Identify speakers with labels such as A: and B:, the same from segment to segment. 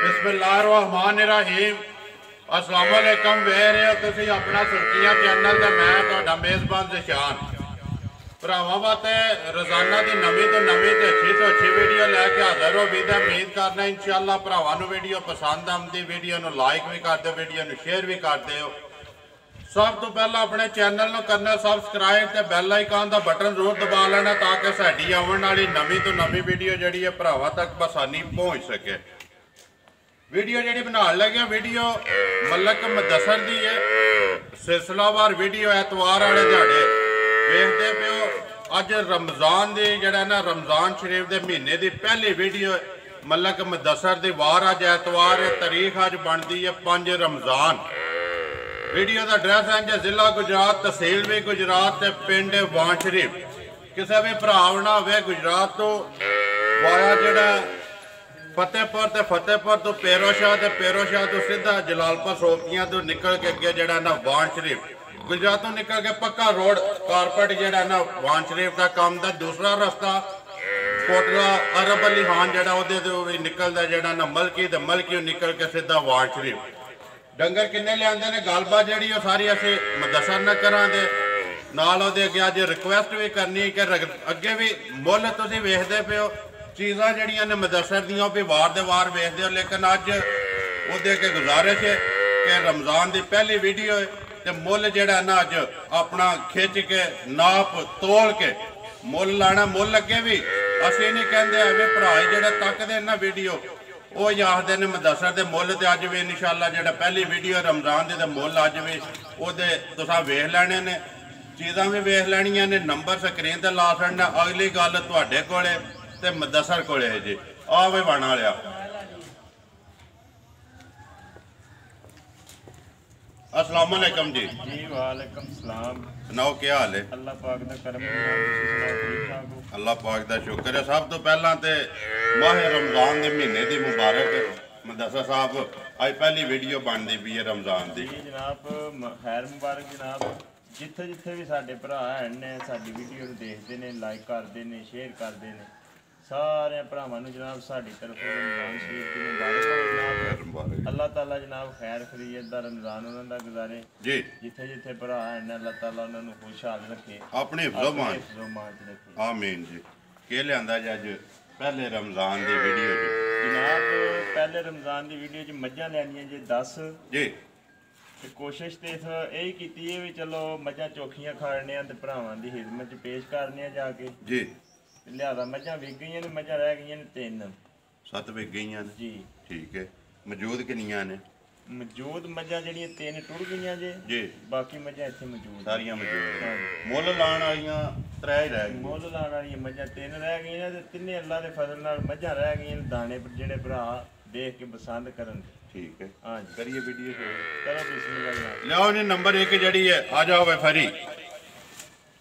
A: बिस्मिल्लाहिर्रहमानिर्रहीम अस्सलाम वालेकुम वेख रहे हो तुसी अपना सुर्खियां चैनल ते मैं तुहाडा मेज़बान ज़िशान भरावां वास्ते रोज़ाना की नवीं तो नवीं ते अच्छी वीडियो लैके हाज़र हो भी उम्मीद करना इंशाअल्लाह भरावां नूं वीडियो पसंद आती वीडियो नूं लाइक भी कर दो वीडियो नूं शेयर भी कर दो। सब तो पहला अपने चैनल नूं करना सबसक्राइब ते बैल आइकन का बटन जरूर दबा लेना ताकि साडी आउण वाली नवीं तो नवीं वीडियो जिहड़ी है भरावां तक आसानी पहुँच सके। वीडियो जी बना लगे वीडियो मलक मुदस्सर दी है सिलसिलावार वीडियो एतवार वाले दिहाड़े वेखते पे हो। अज रमज़ान दी जड़ा ना रमज़ान शरीफ के महीने की पहली वीडियो मलक मुदस्सर दी वार अज एतवार है तारीख अज बनती है 5 रमज़ान। वीडियो का एड्रैस है जिला गुजरात तहसील भी गुजरात ते पिंड वाण शरीफ। किसी भी भरा ना हो गुजरात तो वाया जड़ा फतेहपुर तो पेरोशाह तो सीधा जलालपुर सोपियां तो निकल के अगे जड़ा ना वाण शरीफ गुजरात तो निकल के पक्का रोड कारपेट जड़ा ना वाण शरीफ का काम का दूसरा रास्ता कोटला अरब अली खान जड़ा भी निकलता जड़ा ना मलकी निकल के सीधा वाण शरीफ। डंगर किन्ने लियाते ने गलबात जी सारी असी मुदस्सर न करा दे नाल अगे अज रिक्वेस्ट भी करनी कि अगे भी मुल तुसीं वेखदे पे हो चीज़ा जड़ियां ने मुदस्सर दियां भी वार दे वार वेखदे हो लेकिन अज उहदे के गुजारिश है कि रमज़ान की पहली वीडियो है तो मुल जड़ा ना अज अपना खिंच के नाप तोल के मुल लाना। मुल अगे भी असीं नहीं कहते एवं भरा जड़े तकदे ना वीडियो वो आखते हैं मुदस्सर के मुल तो अज भी इंशाअल्लाह जड़ा पहली वीडियो रमज़ान की मुल अज भी वो तुसां वेख लैणे ने चीज़ां भी वेख लैणियां ने नंबर स्क्रीन ते ला छड़ना। अगली गल तुहाडे कोले ते मुदस्सर कोले है जी आ वे बना लिया। अस्सलाम वालेकुम जी।
B: जी वालेकुम सलाम।
A: सुनाओ क्या हाल है?
B: अल्लाह पाक दा करम
A: अल्लाह पाक दा शुक्र है। सब तो पहला ते माह रमज़ान के महीने की मुबारक मुदस्सर साहब अज पहली वीडियो बनती पई है रमज़ान की।
B: जी जनाब खैर मुबारक जनाब। जिथे जिथे भी साडे भरा ने साडी वीडियो नूं देखदे ने लाइक करदे ने शेयर करदे ने सारे भरावां नूं जनाब साडी तरफ रमज़ान शरीफ की मुबारक। अल्लाह ताला जनाब खैर खरीयत दा रमज़ान उन्हां दा गुजारे जी। जिथे जिथे भरा ने अल्लाह ताला उन्हां नूं खुशहाल रखे
A: अपने हिफ्ज़ो-मान च रखे आमीन जी। के लिआंदा जी अज पहले रमज़ान दी वीडियो जी?
B: जनाब पहले रमज़ान दी वीडियो च मझां लैनियां जे 10 जी। कोशिश तो यही की है भी चलो मझां चोखियां खाने ते भरावां दी खिदमत च पेश करने जाके जी। लिहाजा मझां विक गई ने मझां रह गई ने 3
A: 7 विक गई जी। ठीक है मौजूद कितनियां ने?
B: मौजूद मझां जड़ियां 3 टुट गई जी बाकी मझां इत्थे मौजूद
A: सारियां मौजूद। मुल लाण वालियां 3 ही रह गई। मुल
B: लाण वालियां मझां 3 रह गई ने ते तिन्ने अल्लाह दे फजल नाल मझां रह गई ने दाने पर जेड़े भरा देख के पसंद करन। ठीक है हाँ जी करिए वीडियो करो बिस्मिल्लाह।
A: लियाओ जी नंबर 1 जड़ी है आ जाओ वे फरी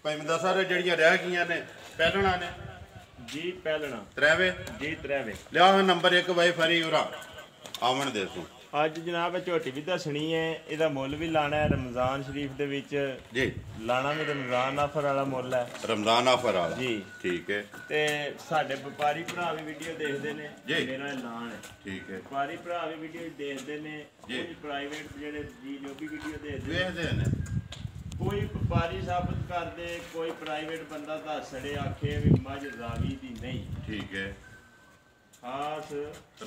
A: भाई मुदस्सर जड़ियां रह गई ने पहलना ने
B: जी पहलना
A: 3वे
B: जी 3वे।
A: लियाओ नंबर 1 भाई फरी उरा आवन देसू।
B: अज जनाब झोटी भी दसनी है इहदा मुल भी लाना है रमज़ान शरीफ दे विच जी। लाना भी रमज़ान आफर वाला मुल है रमज़ान आफर वाला जी। ठीक है ते साडे व्यापारी भरा भी वीडियो देखते हैं जी। मेरा ऐलान है ठीक है व्यापारी भरा भी वीडियो देखते हैं जी। प्राइवेट जेडे जी जो भी वीडियो देखते हैं कोई व्यापारी साबित कर दे कोई प्राइवेट बंदा दस छड़े आखे भी मझ रावी दी नहीं। ठीक है खास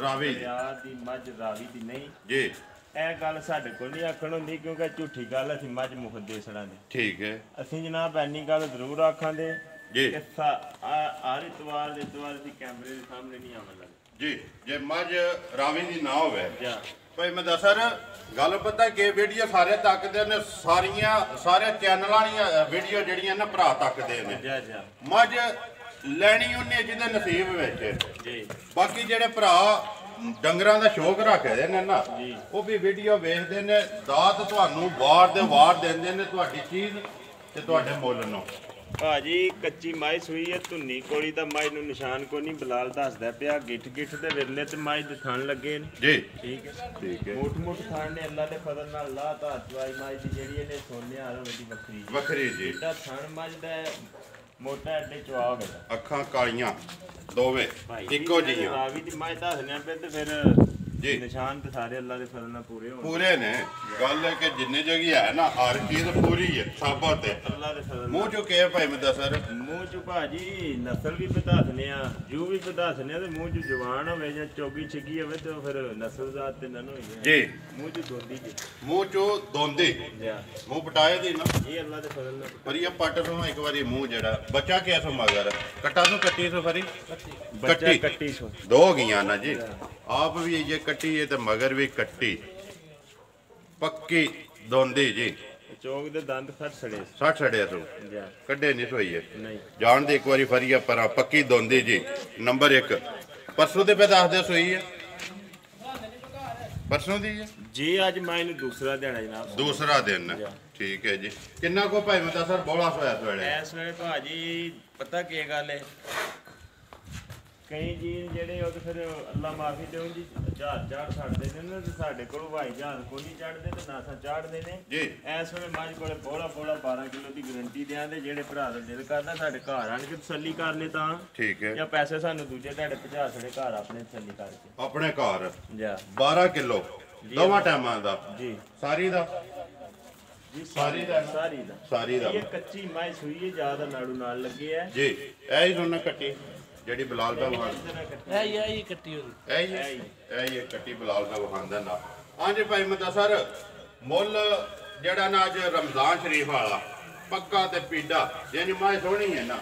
B: रावी दी मझ रावी दी नहीं जी। ए गल साडे कोल नहीं आखण हुंदी क्योंकि झूठी गल असीं मझ मुफ्त दे छड़ांगे। ठीक है असीं जनाब ऐनी गल जरूर आखांगे जी कि हर इतवार असीं कैमरे दे सामने नहीं आवन लगे जी। जे मझ रावी दी ना होवे भाई मुदस्सर गल पता कि वीडियो सारे तकदे ने सारे चैनलां दी वीडियो जड़ियां ना भरा तकदे ने मझ लैनी उन्हें जिहदे नसीब विच। बाकी जेडे भरा डंगरां दा शौक रखदे ने ना वो भी वीडियो वेखदे ने दात तुहानूं वार दे वार देंदे ने तुहाडी चीज़ ते तुहाडे मुल नूं। भाजी कच्ची माई सूई है धुन्नी कोली दा माई नूं निशान को नहीं बलाल दसदा पिया गिठ दे विरले ते माई दे थण लगे ने जी। ठीक है मुठ थण ने अल्लाह दे फजल नाल ला धात वाई माई दी जेहड़ी इहने सोने हाल वड्डी वखरी जी। एडा थण मझ दा मोटा एडे चवाग है अखां कालियां दोवे इक्को जिहियां रावी दी माई दसने पे ते फिर ਨਿਸ਼ਾਨ ਤੇ ਸਾਰੇ ਅੱਲਾ ਦੇ ਫਜ਼ਲ ਨਾਲ
A: ਪੂਰੇ ਨੇ। ਗੱਲ ਹੈ ਕਿ ਜਿੰਨੇ ਜਗੀ ਹੈ ਨਾ ਹਰ ਚੀਜ਼ ਪੂਰੀ ਹੈ ਸਾਬਤ ਹੈ
B: ਅੱਲਾ ਦੇ ਫਜ਼ਲ।
A: ਮੂੰਹ ਚੋਂ ਕਿਹਾ ਭਾਈ ਮੈਂ ਦੱਸਰ
B: ਮੂੰਹ ਚ ਭਾਜੀ ਨਸਲ ਵੀ ਵਧਾ ਦਨੇ ਆ, ਜੂ ਵੀ ਵਧਾ ਦਨੇ ਆ, ਤੇ ਮੂੰਹ ਚ ਜਵਾਨ ਹੋਵੇ ਜਾਂ ਚੋਗੀ ਛਿੱਗੀ ਹੋਵੇ ਤੇ ਫਿਰ ਨਸਲ ਜ਼ਾਤ ਤੇ ਨਨ ਹੋਈ
A: ਜੀ।
B: ਮੂੰਹ ਚ ਦੋਂਦੀ ਜੀ,
A: ਮੂੰਹ ਚੋਂ ਦੋਂਦੀ ਮੂੰਹ ਪਟਾਏ ਦੀ ਨਾ,
B: ਇਹ ਅੱਲਾ ਦੇ ਫਜ਼ਲ ਨਾਲ।
A: ਪਰ ਇਹ ਪੱਟ ਤੋਂ ਇੱਕ ਵਾਰੀ ਮੂੰਹ ਜਿਹੜਾ ਬੱਚਾ ਕਿਆ ਸੋ ਮਗਰ ਕਟਾ ਨੂੰ ਕੱਟੀ ਸੋ ਫਰੀ
B: ਬੱਚਾ ਕੱਟੀ ਸੋ
A: ਦੋ ਗਈਆਂ ਨਾ ਜੀ। ਆਪ ਵੀ ਇਹ ਕੱਟੀ ਹੈ ਤੇ ਮਗਰ ਵੀ ਕੱਟੀ ਪੱਕੀ ਦੋਂਦੀ ਜੀ।
B: ਚੌਕ ਦੇ ਦੰਦ ਫਟ ਸੜੇ
A: 60 ਛੜਿਆ ਸੋ ਕੱਢੇ ਨਹੀਂ ਸੋਈ ਹੈ
B: ਨਹੀਂ
A: ਜਾਣ ਦੇ ਇੱਕ ਵਾਰੀ ਫਰੀਆ ਪਰ ਪੱਕੀ ਦੋਂਦੀ ਜੀ। ਨੰਬਰ 1 ਪਰਸੋਂ ਦੇ ਪੇ ਦੱਸਦੇ ਸੋਈ ਹੈ ਪਰਸੋਂ ਦੀ ਹੈ
B: ਜੀ। ਅੱਜ ਮੈਂ ਇਹਨੂੰ ਦੂਸਰਾ ਦੇਣਾ ਜਨਾਬ,
A: ਦੂਸਰਾ ਦਿਨ ਠੀਕ ਹੈ ਜੀ। ਕਿੰਨਾ ਕੋ ਭਾਈ ਮਤਾ ਸਰ ਬੋਲਾ ਸੋਇਆ ਸਵੇਲੇ
B: ਇਸ ਵੇਲੇ ਭਾਜੀ ਪਤਾ ਕੀ ਗੱਲ ਹੈ, ਕਈ ਜੀ ਜਿਹੜੇ ਉਹ ਤੇ ਫਿਰ ਅੱਲਾ ਮਾਫੀ ਦੇਉਂ ਜੀ ਜਹਾਜ਼ ਚਾੜ ਛੱਡਦੇ ਨੇ ਨਾ, ਤੇ ਸਾਡੇ ਕੋਲ ਭਾਈ ਜਹਾਜ਼ ਕੋਈ ਨਹੀਂ ਚੜਦੇ ਤੇ ਨਾ ਸਾ ਚਾੜਦੇ ਨੇ
A: ਜੀ।
B: ਇਸ ਵੇਲੇ ਮਾਝ ਕੋਲੇ ਬੋਲਾ 12 ਕਿਲੋ ਦੀ ਗਰੰਟੀ ਦਿਆਂ ਤੇ ਜਿਹੜੇ ਭਰਾ ਦਾ ਦਿਲ ਕਰਦਾ ਸਾਡੇ ਘਰ ਆਣ ਕੇ ਤਸੱਲੀ ਕਰ ਲੈ ਤਾਂ
A: ਠੀਕ ਹੈ,
B: ਜਾਂ ਪੈਸੇ ਸਾਨੂੰ ਦੂਜੇ ਤੁਹਾਡੇ ਪਹੁੰਚਾ ਸਾਡੇ ਘਰ ਆਪਣੇ ਤਸੱਲੀ ਕਰਕੇ
A: ਆਪਣੇ ਘਰ
B: ਜਾ
A: 12 ਕਿਲੋ ਦੋਵਾਂ ਟਾਈਮਾਂ ਦਾ
B: ਜੀ।
A: ਸਾਰੀ ਦਾ
B: ਜੀ
A: ਸਾਰੀ ਦਾ
B: ਸਾਰੀ ਦਾ ਇਹ ਕੱਚੀ ਮਾਈ ਸੂਈ ਹੈ, ਜ਼ਿਆਦਾ ਨਾੜੂ ਨਾਲ ਲੱਗੇ ਹੈ
A: ਜੀ। ਇਹ ਹੀ ਦੋਨਾਂ ਕੱਟੀ ਜਿਹੜੀ ਬਲਾਲ ਦਾ ਵਹਾਨ
C: ਇਹ ਕੱਟੀ ਹੋਈ
A: ਇਹ ਕੱਟੀ ਬਲਾਲ ਦਾ ਵਹਾਨ ਦਾ ਨਾ। ਹਾਂਜੀ ਭਾਈ ਮਤਾ ਸਰ ਮੁੱਲ ਜਿਹੜਾ ਨਾ ਅੱਜ ਰਮਜ਼ਾਨ ਸ਼ਰੀਫ ਵਾਲਾ ਪੱਕਾ ਤੇ ਪੀਡਾ ਜਿਹਨੀ ਮਾਈ ਸੋਹਣੀ ਹੈ ਨਾ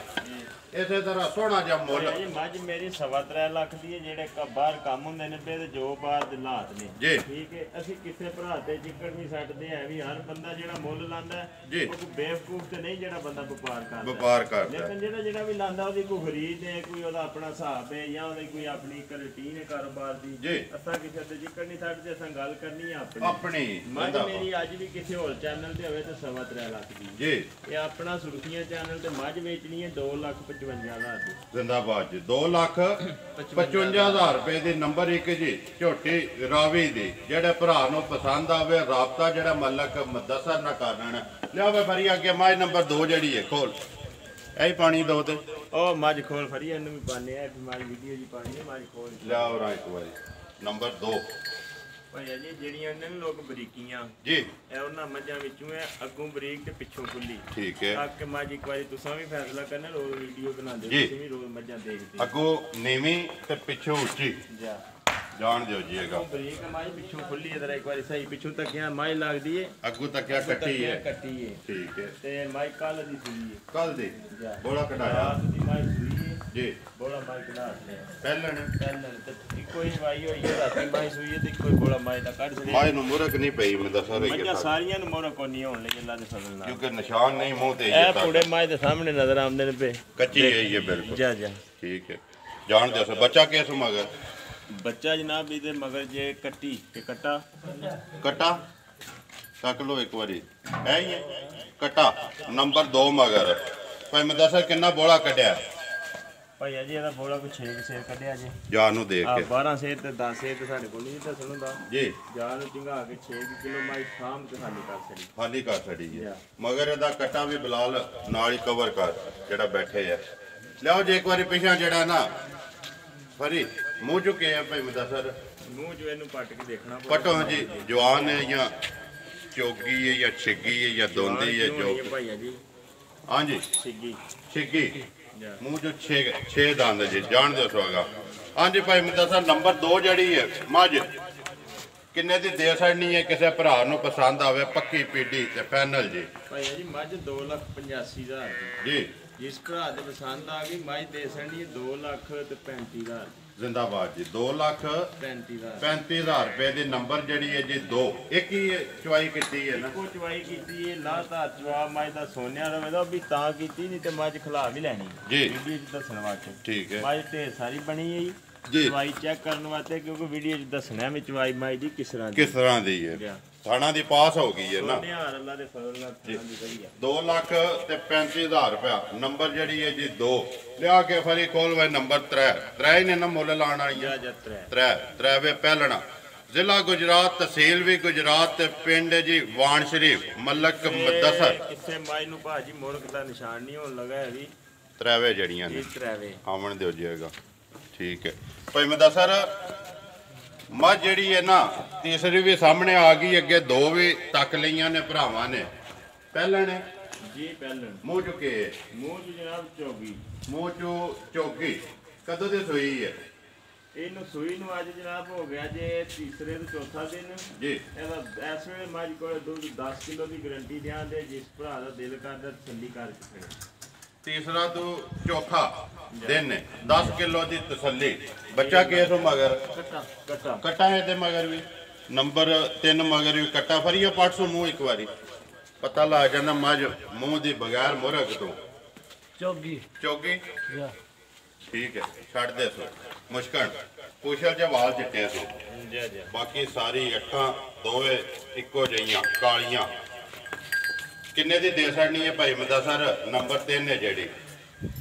A: ਇਸੇ ਤਰ੍ਹਾਂ ਸੋਹਣਾ ਜਿਹਾ ਮੁੱਲ
B: ਜੀ। ਮੱਝ ਮੇਰੀ 3.25 ਲੱਖ ਦੀ ਹੈ, ਜਿਹੜੇ ਬਾਹਰ ਕੰਮ ਹੁੰਦੇ ਨੇ ਤੇ ਜੋ ਬਾਹਰ ਦੇ ਹਾਲਾਤ ਨੇ
A: ਜੀ।
B: ਠੀਕ ਹੈ, ਅਸੀਂ ਕਿਸੇ ਭਰਾ ਤੇ ਜ਼ਿਕਰ ਨਹੀਂ ਛੱਡਦੇ ਐ ਵੀ ਹਰ ਬੰਦਾ ਜਿਹੜਾ ਮੁੱਲ ਲਾਂਦਾ
A: ਜੀ।
B: ਉਹ ਕੋਈ ਬੇਵਕੂਫ ਤੇ ਨਹੀਂ ਜਿਹੜਾ ਬੰਦਾ ਵਪਾਰ ਕਰਦਾ ਲੇਕਿਨ ਜਿਹੜਾ ਵੀ ਲਾਂਦਾ ਉਹਦੀ ਕੋਈ ਖਰੀਦ ਹੈ, ਕੋਈ ਉਹਦਾ ਆਪਣਾ ਹਿਸਾਬ ਹੈ ਜਾਂ ਉਹਦੀ ਕੋਈ ਆਪਣੀ ਇੱਕ ਰੁਟੀਨ ਹੈ ਕਾਰੋਬਾਰ ਦੀ। ਅਸਾਂ ਕਿਸੇ ਤੇ ਜ਼ਿਕਰ ਨਹੀਂ ਛੱਡਦੇ, ਅਸਾਂ ਗੱਲ ਕਰਨੀ ਹੈ ਆਪਣੀ। ਮੱਝ ਮੇਰੀ ਅੱਜ ਵੀ ਕਿਸੇ ਹੋਰ ਚੈਨਲ ਤੇ ਹੋਵੇ ਤਾਂ 3.25 ਲੱਖ ਦੀ
A: ਜੀ।
B: ਇਹ ਆਪਣਾ ਸੁਰਖੀਆਂ ਚੈਨਲ ਤੇ ਮੱਝ ਵੇਚਣੀ ਹੈ 2,55,000 ਦੀ।
A: ਜ਼ਿੰਦਾਬਾਦ ਜੀ। 2,55,000 ਰੁਪਏ ਦੀ ਨੰਬਰ 1 ਜੀ ਝੋਟੀ ਰਾਵੀ ਦੀ। ਜਿਹੜੇ ਭਰਾ ਨੂੰ ਪਸੰਦ ਆਵੇ ਰਾਬਤਾ ਜਿਹੜਾ ਮਲਕ ਮੁਦੱਸਰ ਨਾ ਕਰਨ ਲਿਆ ਵੇ ਫਰੀ ਅੱਗੇ ਮਾਝ ਨੰਬਰ 2 ਜਿਹੜੀ ਹੈ ਖੋਲ ਐ ਪਾਣੀ ਦੋ ਤੇ
B: ਉਹ ਮੱਝ ਖੋਲ ਫਰੀ ਇਹਨੂੰ ਵੀ ਪਾਣੇ ਆ ਬਿਮਾਰੀ ਵੀਡੀਓ ਜੀ ਪਾਣੀ ਹੈ ਮੱਝ ਖੋਲ
A: ਲਿਆਓ ਰਾ ਇੱਕ ਵਾਰੀ ਨੰਬਰ 2
B: ਭਾਈ ਜੀ ਜਿਹੜੀਆਂ ਇਹਨਾਂ ਨੇ ਲੋਕ ਬਰੀਕੀਆਂ
A: ਜੀ
B: ਇਹ ਉਹਨਾਂ ਮੱਝਾਂ ਵਿੱਚੋਂ ਹੈ, ਅੱਗੋਂ ਬਰੀਕ ਤੇ ਪਿੱਛੋਂ ਖੁੱਲੀ।
A: ਠੀਕ ਹੈ।
B: ਆ ਕੇ ਮੱਝ ਇੱਕ ਵਾਰੀ ਤੁਸੀਂ ਵੀ ਫੈਸਲਾ ਕਰਨਾ, ਰੋਜ਼ ਵੀਡੀਓ ਬਣਾਉਂਦੇ ਤੁਸੀਂ ਵੀ ਰੋਜ਼ ਮੱਝਾਂ ਦੇਖਦੇ
A: ਅੱਗੋਂ ਨੀਵੀਂ ਤੇ ਪਿੱਛੋਂ ਉੱਚੀ
B: ਜਾ
A: ਜਾਣ ਦਿਓ ਜੀ ਹੈਗਾ
B: ਬਰੀਕ ਮੱਝ ਪਿੱਛੋਂ ਖੁੱਲੀ ਹੈ, ਜਰਾ ਇੱਕ ਵਾਰੀ ਸਹੀ ਪਿੱਛੋਂ ਤੱਕਿਆ ਮੱਝ ਲੱਗਦੀ ਹੈ,
A: ਅੱਗੋਂ ਤੱਕਿਆ ਕੱਟੀ ਹੈ ਠੀਕ ਹੈ।
B: ਤੇ ਮੱਝ ਕੱਲ ਦੀ ਸੂਈ ਹੈ,
A: ਕੱਲ ਦੀ ਬੋਲਾ ਕਢਾਇਆ
B: ਰਾਤ ਦੀ ਮੱਝ ਸੂਈ ਹੈ
A: ਜੀ।
B: ਬੋਲਾ ਮੱਝ ਕਢਾ ਲਿਆ
A: ਪਹਿਲਣ
B: ਤੇ ਇੱਕੋ ਹੀ ਵਾਈ ਹੋਈ ਹੈ, ਰਾਤੀ ਮੱਝ ਸੂਈ ਹੈ ਤੇ ਇੱਕੋ ਹੀ ਬੋਲਾ ਮੱਝ ਦਾ ਕੱਢ ਛੜਿਆ।
A: ਮਾਝ ਨੂੰ ਮੁਰਕ ਨਹੀਂ ਪਈ ਮੈਂ ਦੱਸ ਰਿਹਾ
B: ਮੱਝਾਂ ਸਾਰੀਆਂ ਨੂੰ ਮੁਰਕ ਨਹੀਂ ਹੋਣ ਲਈ ਅੱਲਾ ਦੇ ਫਜ਼ਲ ਨਾਲ,
A: ਕਿਉਂਕਿ ਨਿਸ਼ਾਨ ਨਹੀਂ ਮੂੰਹ ਤੇ
B: ਇਹ ਪੂੜੇ ਮੱਝ ਦੇ ਸਾਹਮਣੇ ਨਜ਼ਰ ਆਉਂਦੇ ਨੇ ਪਏ
A: ਕੱਚੀ ਹੈ ਇਹ ਬਿਲਕੁਲ
B: ਜਾ
A: ਠੀਕ ਹੈ। ਜਾਣ ਦਿਓ ਸੋ ਬੱਚਾ ਕਿਸ ਮਗਰ
B: ਬੱਚਾ ਜਨਾਬ ਇਹਦੇ ਮਗਰ ਜੇ ਕੱਟੀ ਤੇ ਕੱਟਾ
A: ਤੱਕ ਲੋ ਇੱਕ ਵਾਰੀ ਹੈ ਹੀ ਹੈ ਕੱਟਾ ਨੰਬਰ 2 ਮਗਰ ਭਾਈ ਮੈਂ ਦੱਸਾਂ ਕਿੰਨਾ ਬੋਲਾ ਕੱਢਿਆ
B: ਭਾਈ ਜੀ ਇਹਦਾ ਬੋਲਾ ਕੋਈ 6 ਸੇਰ ਕੱਢਿਆ ਜੇ
A: ਜਾਨ ਨੂੰ ਦੇਖ ਕੇ
B: 12 ਸੇਰ ਤੇ 10 ਸੇਰ ਤੇ ਸਾਡੇ ਕੋਲ ਨਹੀਂ ਦੱਸਣ ਹੁੰਦਾ
A: ਜੀ।
B: ਜਾਨ ਨੂੰ ਚੰਗਾ ਕੇ 6 ਕਿਲੋ ਮਾਈ ਸ਼ਾਮ ਤੇ ਖਾਲੀ ਕਰ ਛੜੀ
A: ਖਾਲੀ ਕਰ ਛੜੀ ਹੈ ਮਗਰ ਇਹਦਾ ਕੱਟਾ ਵੀ ਬਲਾਲ ਨਾਲ ਹੀ ਕਵਰ ਕਰ ਜਿਹੜਾ ਬੈਠੇ ਆ। ਲਿਆਓ ਜੇ ਇੱਕ ਵਾਰੀ ਪਿਛਾ ਜਿਹੜਾ ਨਾ ਫਰੀ ਮੂੰਹ ਚੁੱਕੇ ਆ ਭਾਈ ਮੈਂ ਦੱਸਾਂ
B: ਮੂੰਹ ਜੋ ਇਹਨੂੰ ਪੱਟ ਕੇ ਦੇਖਣਾ
A: ਪਟੋ ਜੀ ਜਵਾਨ ਹੈ ਜਾਂ ਚੋਗੀ ਹੈ ਜਾਂ ਛਿੱਗੀ ਹੈ ਜਾਂ ਦੋਂਦੀ ਹੈ ਜੋ
B: ਭਾਈ ਜੀ
A: ਹਾਂਜੀ ਛਿੱਗੀ ਮੂੰਹ ਜੋ 6 ਦੰਦ ਜੀ ਜਾਣ ਦਿਓ ਸੋਗਾ। ਹਾਂਜੀ ਭਾਈ ਮੈਂ ਦੱਸਾਂ ਨੰਬਰ 2 ਜਿਹੜੀ ਹੈ ਮੱਝ ਕਿੰਨੇ ਦੀ ਦੇ ਛੜਨੀ ਹੈ ਕਿਸੇ ਭਰਾ ਨੂੰ ਪਸੰਦ ਆਵੇ ਪੱਕੀ ਪੀੜੀ ਤੇ ਫਾਈਨਲ ਜੀ।
B: ਭਾਈ ਜੀ ਮੱਝ 2,85,000
A: ਜੀ।
B: ਜਿਸ ਭਰਾ ਦੇ ਪਸੰਦ ਆ ਗਈ ਮੱਝ ਦੇ ਛੜਨੀ 2,35,000
A: ਜ਼ਿੰਦਾਬਾਦ ਜੀ। 2,35,000 ਰੁਪਏ ਦੀ ਨੰਬਰ ਜਿਹੜੀ ਹੈ ਜੀ 2 ਇੱਕ ਹੀ ਚੁਆਈ ਕੀਤੀ ਹੈ ਨਾ
B: ਇੱਕੋ ਚੁਆਈ ਕੀਤੀ ਹੈ ਲਾਤਾ ਜਵਾਬ ਮੱਝ ਦਾ ਸੋਨਿਆ ਰਵੇ ਦਾ ਵੀ ਤਾਂ ਕੀਤੀ ਨਹੀਂ ਤੇ ਮੱਝ ਖਿਲਾ ਵੀ ਲੈਣੀ
A: ਜੀ
B: ਵੀਡੀਓ 'ਚ ਦੱਸਣ ਵਾਸਤੇ
A: ਠੀਕ ਹੈ।
B: ਮੱਝ ਢੇਰ ਸਾਰੀ ਬਣੀ ਹੈ ਜੀ ਚੁਆਈ ਚੈੱਕ ਕਰਨ ਵਾਸਤੇ ਕਿਉਂਕਿ ਵੀਡੀਓ 'ਚ ਦੱਸਣਾ ਵੀ ਚੁਆਈ ਮੱਝ ਦੀ ਕਿਸ ਤਰ੍ਹਾਂ ਦੀ ਹੈ ਥਾਣਾ ਦੀ ਪਾਸ ਹੋ ਗਈ ਹੈ ਨਾ ਅੱਲਾ ਦੇ ਫਜ਼ਲ ਨਾਲ ਥਾਣਾ ਦੀ ਵਧੀਆ
A: 2,35,000 ਰੁਪਇਆ ਨੰਬਰ ਜਿਹੜੀ ਹੈ ਜੀ 2 ਲਿਆ ਕੇ ਫਰੀ ਕੋਲ ਵੇ ਨੰਬਰ 3 ਨੇ ਨਾ ਮੁੱਲ ਲਾਣ ਵਾਲੀ ਹੈ 3 ਵੇ ਪਹਿਲਣਾ ਜ਼ਿਲ੍ਹਾ ਗੁਜਰਾਤ ਤਹਿਸੀਲ ਵੀ ਗੁਜਰਾਤ ਤੇ ਪਿੰਡ ਜੀ ਵਾਣ ਸ਼ਰੀਫ ਮਲਕ ਮੁਦੱਸਰ
B: ਕਿਸੇ ਮਾਈ ਨੂੰ ਭਾਜੀ ਮੁਰਗ ਦਾ ਨਿਸ਼ਾਨ ਨਹੀਂ ਹੋਣ ਲੱਗਾ ਹੈ ਵੀ
A: 3 ਵੇ ਜੜੀਆਂ ਨੇ
B: 3 ਵੇ
A: ਆਵਣ ਦਿਓ ਜੀਗਾ ਠੀਕ ਹੈ ਭਾਈ ਮੁਦੱਸਰ ਮੱਝ ਜਿਹੜੀ ਹੈ ਨਾ ਤੀਸਰੀ ਵੀ ਸਾਹਮਣੇ ਆ ਗਈ, ਅੱਗੇ ਦੋ ਵੀ ਤੱਕ ਲਈਆਂ ਨੇ ਭਰਾਵਾਂ ਨੇ। ਪਹਿਲਣ
B: ਜੀ ਪਹਿਲਣ
A: ਮੂੰਹ ਚੁੱਕੇ,
B: ਮੂੰਹ ਚ ਜਨਾਬ ਚੌਗੀ,
A: ਮੂੰਹ ਚੋਂ ਚੌਗੀ। ਕਦੋਂ ਦੀ ਸੂਈ ਹੈ?
B: ਇਹਨੂੰ ਸੂਈ ਨੂੰ ਅੱਜ ਜਨਾਬ ਹੋ ਗਿਆ ਜੇ ਤੀਸਰੇ ਤੋਂ ਚੌਥਾ ਦਿਨ
A: ਜੀ।
B: ਇਹਦਾ ਇਸ ਵੇਲੇ ਮੱਝ ਕੋਲ ਦੁੱਧ 10 ਕਿਲੋ ਦੀ ਗਰੰਟੀ ਦਿਆਂ ਦੇ, ਜਿਸ ਭਰਾ ਦਾ ਦਿਲ ਕਰਦਾ ਤਸੱਲੀ ਕਰ ਚੁੱਕੇ।
A: ਤੀਸਰਾ ਤੋਂ ਚੌਥਾ ਦਿਨ ਨੇ 10 ਕਿਲੋ ਦੀ ਤਸੱਲੀ। ਬੱਚਾ ਕੇਸ ਮਗਰ ਕੱਟਾ ਹੈ ਤੇ ਮਗਰ ਵੀ ਨੰਬਰ 3 ਮਗਰ ਵੀ ਕੱਟਾ। ਫਰੀਆ ਪਾਟਸੋਂ ਮੂੰਹ ਇੱਕ ਵਾਰੀ ਪਤਾ ਲੱਗ ਜਾਂਦਾ ਮੱਝ ਮੂੰਹ ਦੀ ਬਗੈਰ ਮੁਰਗ ਤੋਂ
C: ਚੌਗੀ
A: ਚੌਗੀ। ਠੀਕ ਹੈ, ਛੱਡ ਦੇ ਸੋ ਮੁਸ਼ਕਲ ਪੁੱਛਲ ਚ ਵਾਲ ਚਿੱਟੇ ਸੋ, ਬਾਕੀ ਸਾਰੀ ਅੱਖਾਂ ਦੋਵੇਂ ਇੱਕੋ ਜਿਹੀਆਂ ਕਾਲੀਆਂ। ਕਿੰਨੇ ਦੀ ਦੇ ਛੱਡਣੀ ਹੈ ਭਾਈ ਮੁਦੱਸਰ? ਨੰਬਰ 3 ਹੈ ਜਿਹੜੀ।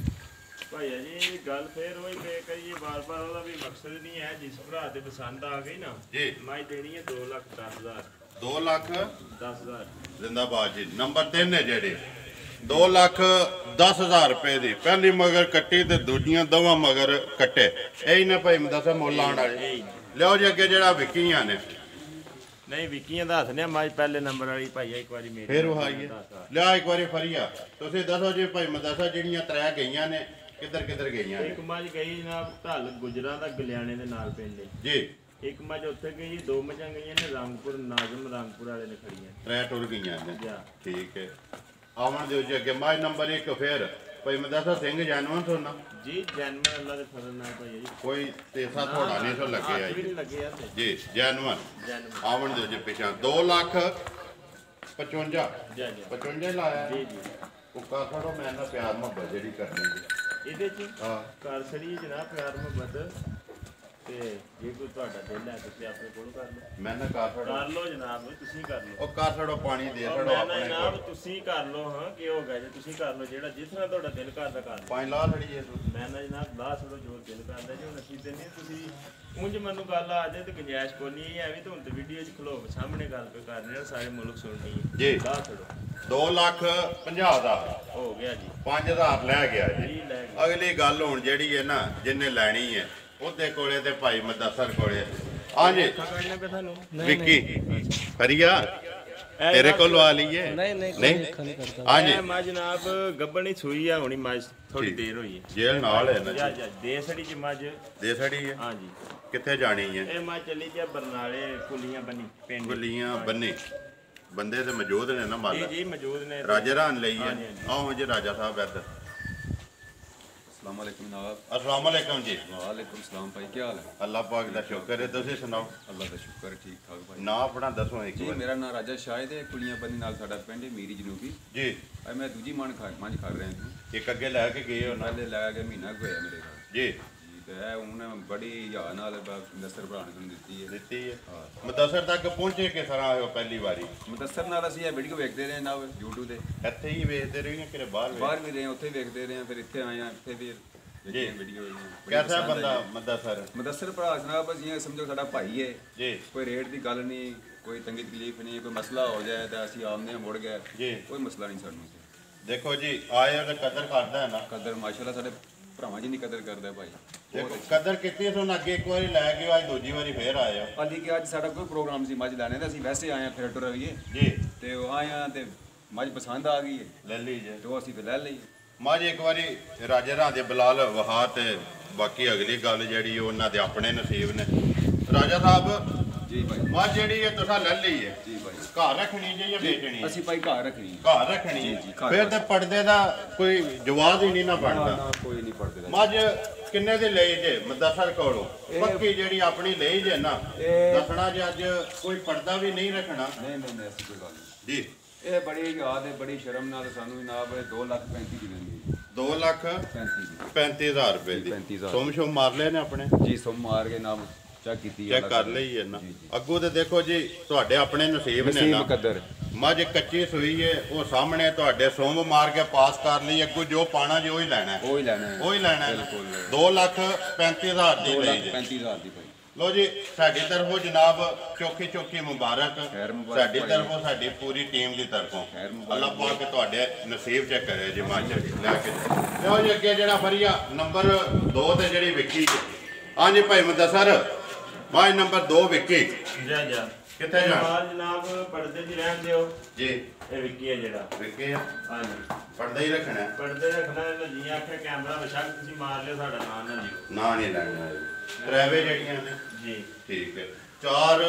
B: ਭਾਈਆ ਜੀ ਗੱਲ ਫੇਰ ਉਹੀ ਪੇ ਕਰੀਏ ਬਾਰ-ਬਾਰ, ਉਹਦਾ ਵੀ ਮਕਸਦ ਨਹੀਂ ਹੈ। ਜਿਸ ਭਰਾ ਤੇ ਪਸੰਦ ਆ ਗਈ ਨਾ
A: ਜੀ,
B: ਮੈਂ ਦੇਣੀ ਹੈ 2,10,000।
A: 2,10,000 ਜ਼ਿੰਦਾਬਾਦ ਜੀ। ਨੰਬਰ 3 ਹੈ ਜਿਹੜੇ 2,10,000 ਰੁਪਏ ਦੀ। ਪਹਿਲੀ ਮਗਰ ਕੱਟੀ ਤੇ ਦੂਜੀਆਂ ਦੋਵਾਂ ਮਗਰ ਕੱਟੇ। ਇਹੀ ਨਾ ਭਾਈ ਮੁਦੱਸਰ ਮੁੱਲ ਆਉਣ ਵਾਲੇ। ਲਿਓ ਜੀ ਅੱਗੇ ਜਿਹੜਾ ਵਿਕੀਆਂ ਨੇ।
B: ਨਹੀਂ ਵਿਕੀਆਂ ਦਾ ਹੱਥ ਨੇ ਮੱਝ ਪਹਿਲੇ ਨੰਬਰ ਵਾਲੀ ਭਾਈਆ ਇੱਕ ਵਾਰੀ ਮੇਰੀ
A: ਫੇਰ ਉਹ ਆਈਏ ਲਿਆ ਇੱਕ ਵਾਰੀ ਫਰੀਆ। ਤੁਸੀਂ ਦੱਸੋ ਜੀ ਭਾਈ ਮੁਦੱਸਰ ਜਿਹੜੀਆਂ ਤਰੇ ਗਈਆਂ ਨੇ ਕਿੱਧਰ ਗਈਆਂ ਨੇ?
B: ਇੱਕ ਮੱਝ ਗਈ ਜਨਾਬ ਢੱਲ ਗੁਜਰਾਂ ਦਾ ਗਲਿਆਣੇ ਦੇ ਨਾਲ ਪਿੰਡ
A: ਜੀ।
B: ਇੱਕ ਮੱਝ ਉੱਥੇ ਗਈ, ਦੋ ਮੱਝਾਂ ਗਈਆਂ ਨੇ ਰੰਗਪੁਰ ਨਾਜ਼ਮ ਰੰਗਪੁਰ ਵਾਲੇ ਨੇ ਖੜੀਆਂ।
A: ਤਰੇ ਟੁਰ ਗਈਆਂ ਨੇ। ਠੀਕ ਹੈ, ਆਵਣ ਦਿਓ ਜੀ ਅੱਗੇ। ਮੱਝ ਨੰਬਰ 1 ਫੇਰ ਭਾਈ ਮੁਦੱਸਰ ਸਿੰਘ ਜਾਨਵਰ ਸੋਨਾ ਜੀ।
B: ਜਾਨਵਰ ਅੱਲਾ ਦੇ ਫਜ਼ਲ ਨਾਲ ਭਾਈ ਜੀ
A: ਕੋਈ ਤੇਸਾ ਥੋੜਾ ਨਹੀਂ ਸੋ ਲੱਗੇ ਆ ਜੀ। ਜਾਨਵਰ ਆਵਣ ਦਿਓ ਜੀ ਪਿਛਾਂ 2,55,55 ਲਾਇਆ ਜੀ। ਉੱਕਾ ਥੋੜਾ ਮੈਂ ਨਾ ਪਿਆਰ ਮੁਹੱਬਤ ਜਿਹੜੀ ਕਰਨੀ ਜੀ
B: ਇਹਦੇ ਚ। ਹਾਂ ਕਰ ਸੜੀ ਜਨਾਬ ਪਿਆਰ ਮੁਹੱਬਤ। ਤੇ ਜੇ ਕੋਈ ਤੁਹਾਡਾ ਦਿਲ ਹੈ ਤੁਸੀਂ ਆਪਣੇ ਕੋਲ ਕਰ ਲਓ।
A: ਮੈਂ ਨਾ ਕਰ
B: ਲਓ ਜਨਾਬ, ਤੁਸੀਂ ਕਰ ਲਓ।
A: ਉਹ ਕਰ ਛੜੋ ਪਾਣੀ ਦੇ ਛੜੋ ਆਪਣੇ
B: ਜਨਾਬ, ਤੁਸੀਂ ਕਰ ਲਓ। ਹਾਂ ਕੀ ਹੋ ਗਿਆ ਜੇ ਤੁਸੀਂ ਕਰ ਲਓ ਜਿਹੜਾ ਜਿਸ ਤਰ੍ਹਾਂ ਤੁਹਾਡਾ ਦਿਲ ਕਰਦਾ ਕਰ ਲਓ।
A: ਪਾਣੀ ਲਾ ਛੜੀਏ
B: ਮੈਂ ਨਾ ਜਨਾਬ ਲਾ ਛੜੋ ਜੋ ਦਿਲ ਕਰਦਾ ਜੀ। ਹੁਣ ਅਸੀਂ ਤੇ ਨਹੀਂ ਤੁਸੀਂ ਉਂਝ ਮੈਨੂੰ ਗੱਲ ਆ ਜਾਏ ਤੇ ਗੁੰਜਾਇਸ਼ ਕੋਈ ਨਹੀਂ ਹੈ ਵੀ ਤਾਂ ਹੁਣ ਤੇ ਵੀਡੀਓ 'ਚ ਖਲੋ ਸਾਹਮਣੇ ਗੱਲ ਕੋਈ ਕਰ ਰਹੇ ਸਾਰੇ ਮੁਲਕ ਸੁਣਨੀ ਹੈ
A: ਜੀ।
B: ਲਾ ਛੜੋ
A: 2,50,000
B: ਹੋ ਗਿਆ ਜੀ।
A: 5,000 ਲੈ ਗਿਆ ਜੀ। ਅਗਲੀ ਗੱਲ ਹੁਣ ਜਿਹੜੀ ਹੈ ਨਾ ਜਿਹਨੇ ਲੈਣੀ ਹੈ ਉਹਦੇ ਕੋਲੇ ਤੇ ਭਾਈ ਮੁਦੱਸਰ ਕੋਲੇ। ਹਾਂਜੀ ਵਿੱਕੀ ਫਰੀਆ ਤੇਰੇ ਕੋਲ ਆ ਲਈਏ? ਨਹੀਂ ਹਾਂਜੀ
B: ਮੈਂ ਜਨਾਬ ਗੱਬਣੀ ਸੂਈ ਆ ਹੁਣੀ ਮੱਝ ਥੋੜੀ ਦੇਰ ਹੋਈ ਹੈ।
A: ਜੇਲ੍ਹ ਨਾਲ ਹੈ ਨਾ
B: ਦੇਸੜੀ ਚ ਮੱਝ।
A: ਦੇਸੜੀ ਹੈ?
B: ਹਾਂਜੀ।
A: ਕਿੱਥੇ ਜਾਣੀ ਹੈ
B: ਇਹ ਮੱਝ ਚੱਲੀ ਜੀ ਬਰਨਾਲੇ ਕੁਲੀਆਂ ਬੰਨੀ ਪਿੰਡ।
A: ਕੁਲੀਆਂ ਬੰਨੀ ਬੰਦੇ ਤੇ ਮੌਜੂਦ ਨੇ ਨਾ ਮਾਲ?
B: ਜੀ ਮੌਜੂਦ ਨੇ।
A: ਰਾਜੇ ਰਾਨ ਲਈ ਹੈ। ਆਓ ਜੀ ਰਾਜਾ ਸਾਹਿਬ ਇੱਧਰ।
D: अस्सलाम वालेकुम जनाब।
A: अस्सलाम वालेकुम जी।
D: वालेकुम सलाम भाई, क्या हाल है?
A: अल्लाह पाक दा शुक्र है, तुसी सुनाओ?
D: अल्लाह का शुक्र है, ठीक ठाक भाई।
A: ना अपना दसो एक
D: जी। मेरा नाम राजा शाहिद है, कुलियां बनी नाल साडा पिंड है मीरी जनूबी
A: जी।
D: भाई मैं दूजी मंझ खा रहे हैं।
A: एक अगे लेके गए हो ना?
D: पहले लै के महीना को होया मेरे घर
A: जी।
D: ते उन्हें बड़ी याद नाल मुदस्सर भरा ने दित्ती है।
A: मुदस्सर तक पहुंचे किस तरह आए हो पहली बारी?
D: मुदस्सर नाल असि वीडियो वेखदे रहे ना YouTube ते।
A: ਇੱਥੇ ਹੀ ਵੇਖਦੇ ਰਹੇ ਜਾਂ ਕਿਤੇ ਬਾਹਰ
D: भी रहे, उत्थे वेखदे रहे, फिर इत्थे आए हैं, इत्थे भी वीडियो।
A: कैसा बंदा मुदस्सर?
D: मुदस्सर भरा जनाब जियां समझो साडा भाई है
A: जी।
D: कोई रेट की गल नहीं, कोई तंगी तकलीफ नहीं, कोई मसला हो जाए तो असि आमने मुड़ गए
A: जी,
D: कोई मसला नहीं सानू।
A: देखो जी आए तो कदर करता है ना?
D: कदर माशाल्लाह साडे भरावां जी नहीं कदर करदा भाई।
A: देखो कदर कितनी सुन अगे एक बारी लै गए, आज दूजी बारी फिर आए हो।
D: अली कि अज साडा कोई प्रोग्राम सी मझ लैने ते असि वैसे आए फिर टुर रहिए
A: जी।
D: ते आए हां ते मझ पसंद आ गई है,
A: ले लीजिए
D: तो असि फिर ले लई।
A: मझ एक बारी राजे रां दे बिलाल वहा ते बाकी अगली गल जेहड़ी उन्हां दे अपने नसीब ने। राजा साहब
D: जी भाई
A: मझ जेहड़ी है तुसां ले ली है
D: जी भाई,
A: घर रखनी जी या बेचनी है?
D: असि भाई घर रखनी है।
A: घर रखनी है। फिर ते पर्दे दा कोई जवाब ही नहीं ना बनदा।
D: कोई नहीं पर्दे दा।
A: मझ किन्ने दी ਲਈ जे मुदस्सर कोलों? पक्की जेहड़ी अपनी ਲਈ जे ना दसना जे अज कोई पर्दा भी नहीं रखना?
D: नहीं ऐसी कोई गल नहीं
A: जी।
D: ये बड़ी याद है, बड़ी शर्म नाल सानू जनाब 2,35,000 दी देंगे।
A: 2,35,000 रुपए दी
D: 35,000
A: सोम शो मार ले ने अपने
D: जी। सोम मार के नाम चेक कीती
A: चेक कर ਲਈ ਹੈ ਨਾ। ਅੱਗੋਂ ਤੇ ਦੇਖੋ ਜੀ ਤੁਹਾਡੇ ਆਪਣੇ ਨਸੀਬ ਨੇ ਨਾ।
D: ਮੁਕੱਦਰ
A: ਮੱਝ ਕੱਚੀ ਸੂਈ ਹੈ, ਉਹ ਸਾਹਮਣੇ ਤੁਹਾਡੇ ਸੋਮ ਮਾਰ ਕੇ ਪਾਸ ਕਰ ਲਈ। ਅੱਗੋਂ ਜੋ ਪਾਣਾ ਜੀ ਉਹੀ ਲੈਣਾ ਹੈ।
D: ਉਹੀ ਲੈਣਾ ਹੈ।
A: 2,35,000 ਦੀ ਲਈ ਜੀ।
D: 2,35,000 ਦੀ ਭਾਈ।
A: ਲੋ ਜੀ ਸਾਡੀ ਤਰਫੋਂ ਜਨਾਬ ਚੋਖੀ ਮੁਬਾਰਕ।
D: ਖੈਰ ਮੁਬਾਰਕ
A: ਸਾਡੀ ਤਰਫੋਂ ਸਾਡੀ ਪੂਰੀ ਟੀਮ ਦੀ ਤਰਫੋਂ ਅੱਲਾਹ ਪਾਕ ਤੁਹਾਡੇ ਨਸੀਬ ਚ ਕਰੇ ਜੀ ਮੱਝ ਲੈ ਕੇ। ਲਓ ਜੀ ਅੱਗੇ ਜਿਹੜਾ ਫਰੀਆ ਨੰਬਰ 2 ਤੇ ਜਿਹੜੀ ਵਿਕੀ। ਹਾਂਜੀ ਭਾਈ ਮੁਦੱਸਰ ਮਾਝ ਨੰਬਰ 2 ਵਿੱਕੀ
B: ਜਾ ਜਾ
A: ਕਿੱਥੇ ਜਾਣਾ
B: ਮਾਲ ਜਨਾਬ ਪਰਦੇ 'ਚ ਰਹਿਣ ਦਿਓ
A: ਜੀ।
B: ਇਹ ਵਿੱਕੀ ਹੈ ਜਿਹੜਾ
A: ਵਿੱਕੀ ਆ
B: ਹਾਂਜੀ
A: ਪਰਦਾ ਹੀ ਰੱਖਣਾ
B: ਪਰਦੇ ਰੱਖਣਾ ਹੈ ਜੀ। ਆਖਿਆ ਕੈਮਰਾ ਬਸ਼ੱਕ ਤੁਸੀਂ ਮਾਰ ਲਿਓ ਸਾਡਾ ਨਾਂ ਨਾ ਲਿਓ।
A: ਨਾ ਨਹੀਂ ਲੈਣਾ ਡਰਾਈਵੇ ਜਿਹੜੀਆਂ ਨੇ
B: ਜੀ
A: ਠੀਕ ਹੈ 4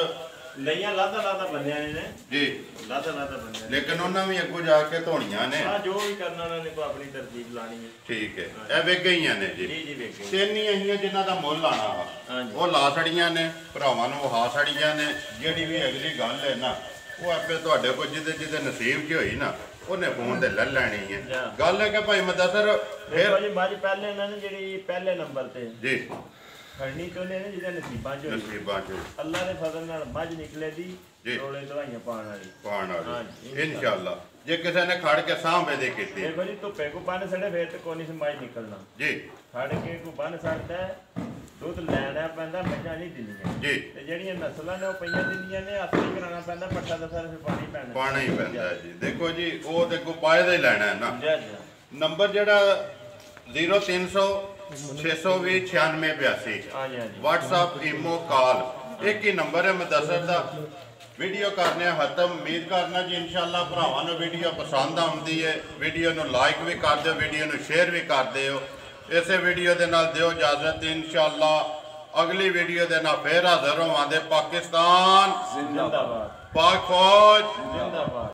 B: ਲਈਆਂ ਲਾਦਾ ਬੰਦਿਆਂ ਨੇ
A: ਜੀ
B: ਲਾਦਾ ਬੰਦਿਆਂ ਨੇ
A: ਲੇਕਿਨ ਉਹਨਾਂ ਵੀ ਅੱਗੋਂ ਜਾ ਕੇ ਧੋਣੀਆਂ ਨੇ
B: ਆ ਜੋ ਵੀ ਕਰਨਾ ਉਹਨਾਂ ਨੇ ਆਪਣੀ ਤਰਤੀਬ ਲਾਣੀ ਹੈ।
A: ਠੀਕ ਹੈ ਇਹ ਵੇਖ ਗਈਆਂ ਨੇ ਜੀ
B: ਜੀ ਵੇਖ ਗਏ।
A: ਤਿੰਨ ਹੀ ਅਹੀਆਂ ਜਿਨ੍ਹਾਂ ਦਾ ਮੁੱਲ ਲਾਣਾ ਵਾ
B: ਹਾਂਜੀ।
A: ਉਹ ਲਾ ਛੜੀਆਂ ਨੇ ਭਰਾਵਾਂ ਨੂੰ ਵਹਾ ਛੜੀਆਂ ਨੇ। ਜਿਹੜੀ ਵੀ ਅਗਲੀ ਗੱਲ ਹੈ ਨਾ ਉਹ ਆਪੇ ਤੁਹਾਡੇ ਕੋਲ ਜਿਹਦੇ ਨਸੀਬ 'ਚ ਹੋਈ ਨਾ ਉਹਨੇ ਫੋਨ ਤੇ ਲੈ ਲੈਣੀ ਹੈ। ਗੱਲ ਹੈ ਕਿ ਭਾਈ ਮੁਦੱਸਰ
B: ਫਿਰ ਜੀ ਮੱਝ ਪਹਿਲੇ ਇਹਨਾਂ ਨੇ ਜਿਹੜੀ ਪਹਿਲੇ ਨੰਬਰ ਤੇ
A: ਜੀ
B: ਖੜਨੀ ਚਾਹੁੰਦੇ ਨੇ ਜਿਹਦੇ ਨਸੀਬਾਂ 'ਚ ਹੋਈ।
A: ਨਸੀਬਾਂ 'ਚ
B: ਅੱਲਾ ਦੇ ਫਜ਼ਲ ਨਾਲ ਮੱਝ ਨਿਕਲੇ ਦੀ
A: ਜੀ।
B: ਰੋਲੇ ਦਵਾਈਆਂ ਪਾਉਣ ਵਾਲੀ
A: ਹਾਂਜੀ ਇਨਸ਼ਾਅੱਲਾ। ਜੇ ਕਿਸੇ ਨੇ ਖੜ ਕੇ ਸਾਂਭੇ ਦੇ ਕੀਤੀ
B: ਦੇਖੋ ਜੀ ਧੁੱਪੇ ਕੋ ਬੰਨ ਸੜੇ ਫੇਰ ਤੇ ਕੋਈ ਨਹੀਂ ਮੱਝ ਨਿਕਲਣਾ
A: ਜੀ।
B: ਖੜ ਕੇ ਕੋ ਬੰਨ ਸੜਦਾ ਦੁੱਧ ਲੈਣਾ ਪੈਂਦਾ ਮੱਝਾਂ ਨਹੀਂ ਦਿੰਦੀਆਂ
A: ਜੀ
B: ਤੇ ਜਿਹੜੀਆਂ ਨਸਲਾਂ ਨੇ ਉਹ ਪਈਆਂ ਦਿੰਦੀਆਂ ਨੇ ਅਸਲੀ ਕਰਾਉਣਾ ਪੈਂਦਾ ਪੱਠਾ ਦਾ ਸਾਰਾ ਫਿਰ ਪਾਣੀ
A: ਹੀ ਪੈਂਦਾ ਜੀ। ਦੇਖੋ ਜੀ ਉਹ ਤੇ ਕੋ ਪਾਇਦਾ ਹੀ ਲੈਣਾ ਹੈ ਨਾ। ਨੰਬਰ ਜਿਹੜਾ 0300 620 9682
B: ਹਾਂਜੀ ਹਾਂਜੀ
A: WhatsApp ਈਮੋ ਕਾਲ ਇੱਕ ਹੀ ਨੰਬਰ ਹੈ ਮੁਦੱਸਰ ਦਾ। ਵੀਡੀਓ ਕਰਨੇ ਖਤਮ। ਉਮੀਦ ਕਰਨਾ ਜੀ ਇਨਸ਼ਾਅੱਲਾ ਭਰਾਵਾਂ ਨੂੰ ਵੀਡੀਓ ਪਸੰਦ ਆਉਂਦੀ ਹੈ। ਵੀਡੀਓ ਨੂੰ ਲਾਈਕ ਵੀ ਕਰ ਦਿਓ, ਵੀਡੀਓ ਨੂੰ ਸ਼ੇਅਰ ਵੀ ਕਰ ਦਿਓ। ਇਸੇ ਵੀਡੀਓ ਦੇ ਨਾਲ ਦਿਓ ਇਜਾਜ਼ਤ। ਇਨਸ਼ਾਅੱਲਾ ਅਗਲੀ ਵੀਡੀਓ ਦੇ ਨਾਲ ਫੇਰ ਹਾਜ਼ਰ ਹੋਵਾਂਗੇ। ਪਾਕਿਸਤਾਨ
B: ਜ਼ਿੰਦਾਬਾਦ,
A: ਪਾਕ ਫੌਜ
B: ਜ਼ਿੰਦਾਬਾਦ।